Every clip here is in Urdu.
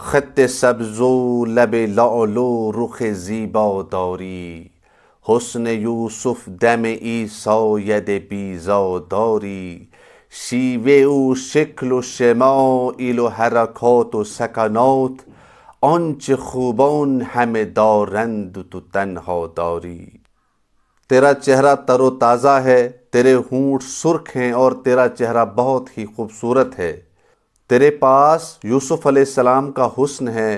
خط سبز و لب لعل و رخ زیبا داری، حسن یوسف دم عیسی ید بیضا داری. شیوه و شکل و شمایل و حرکات و سکنات، آنچه خوبان همه دارند و تو تنها داری. تیرا چہرہ تر و تازہ ہے، تیرے ہونٹ سرخ ہیں اور تیرا چہرہ بہت ہی خوبصورت ہے۔ تیرے پاس یوسف علیہ السلام کا حسن ہے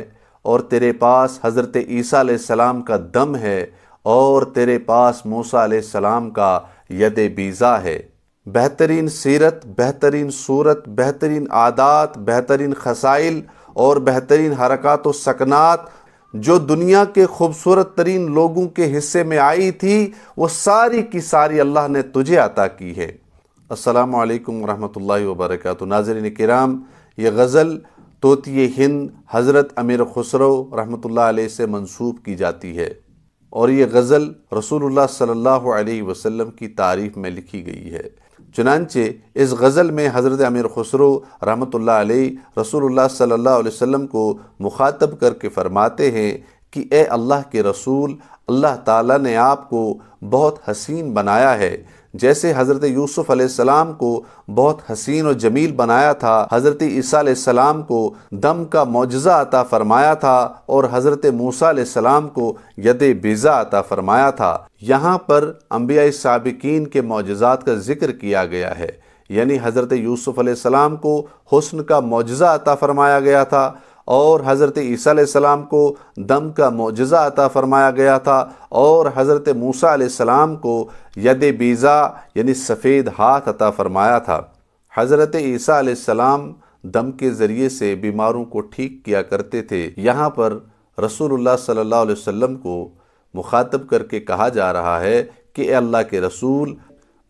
اور تیرے پاس حضرت عیسیٰ علیہ السلام کا دم ہے اور تیرے پاس موسیٰ علیہ السلام کا ید بیضا ہے۔ بہترین سیرت، بہترین صورت، بہترین عادات، بہترین خصائل اور بہترین حرکات و سکنات جو دنیا کے خوبصورت ترین لوگوں کے حصے میں آئی تھی، وہ ساری کی ساری اللہ نے تجھے عطا کی ہے۔ السلام علیکم ورحمۃ اللہ وبرکاتہ۔ ناظرین کرام، یہ غزل طوطی ہند حضرت امیر خسرو رحمۃ اللہ علیہ سے منسوب کی جاتی ہے، اور یہ غزل رسول اللہ صلی اللہ علیہ وسلم کی تعریف میں لکھی گئی ہے۔ چنانچہ اس غزل میں حضرت امیر خسرو رحمۃ اللہ علیہ رسول اللہ صلی اللہ علیہ وسلم کو مخاطب کر کے فرماتے ہیں کہ اے اللہ کے رسول، اللہ تعالیٰ نے آپ کو بہت حسین بنایا ہے، جیسے حضرت یوسف علیہ السلام کو بہت حسین و جمیل بنایا تھا، حضرت عیسیٰ علیہ السلام کو دم کا معجزہ عطا فرمایا تھا اور حضرت موسیٰ علیہ السلام کو ید بیضا عطا فرمایا تھا۔ یہاں پر انبیاء سابقین کے معجزات کا ذکر کیا گیا ہے، یعنی حضرت یوسف علیہ السلام کو حسن کا معجزہ عطا فرمایا گیا تھا اور حضرت عیسیٰ علیہ السلام کو دم کا معجزہ عطا فرمایا گیا تھا اور حضرت موسیٰ علیہ السلام کو ید بیضا یعنی سفید ہاتھ عطا فرمایا تھا۔ حضرت عیسیٰ علیہ السلام دم کے ذریعے سے بیماروں کو ٹھیک کیا کرتے تھے۔ یہاں پر رسول اللہ صلی اللہ علیہ وسلم کو مخاطب کر کے کہا جا رہا ہے کہ اے اللہ کے رسول،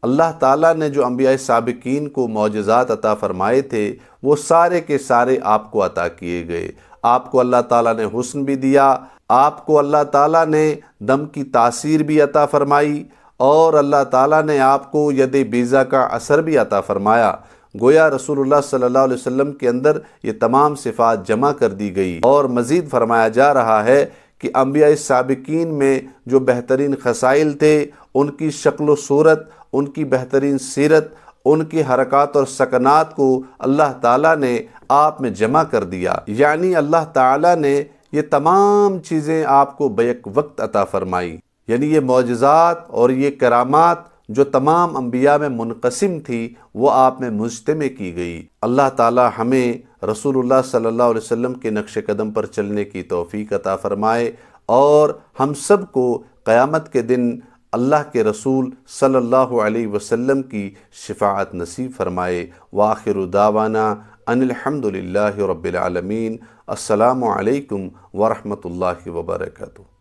اللہ تعالیٰ نے جو انبیاء سابقین کو معجزات عطا فرمائے تھے، وہ سارے کے سارے آپ کو عطا کیے گئے۔ آپ کو اللہ تعالیٰ نے حسن بھی دیا، آپ کو اللہ تعالیٰ نے دم کی تاثیر بھی عطا فرمائی اور اللہ تعالیٰ نے آپ کو ید بیضا کا اثر بھی عطا فرمایا۔ گویا رسول اللہ صلی اللہ علیہ وسلم کے اندر یہ تمام صفات جمع کر دی گئی، اور مزید فرمایا جا رہا ہے کہ انبیاء سابقین میں جو بہترین خصائل تھے، ان کی شکل و صورت، ان کی بہترین سیرت، ان کی حرکات اور سکنات کو اللہ تعالیٰ نے آپ میں جمع کر دیا، یعنی اللہ تعالیٰ نے یہ تمام چیزیں آپ کو بیک وقت عطا فرمائی، یعنی یہ معجزات اور یہ کرامات جو تمام انبیاء میں منقسم تھی، وہ آپ میں مجتمع کی گئی۔ اللہ تعالیٰ ہمیں رسول اللہ صلی اللہ علیہ وسلم کے نقش قدم پر چلنے کی توفیق عطا فرمائے اور ہم سب کو قیامت کے دن اللہ کے رسول صلی اللہ علیہ وسلم کی شفاعت نصیب فرمائے۔ وآخر دعوانا ان الحمد للہ رب العالمین۔ السلام علیکم ورحمۃ اللہ وبرکاتہ۔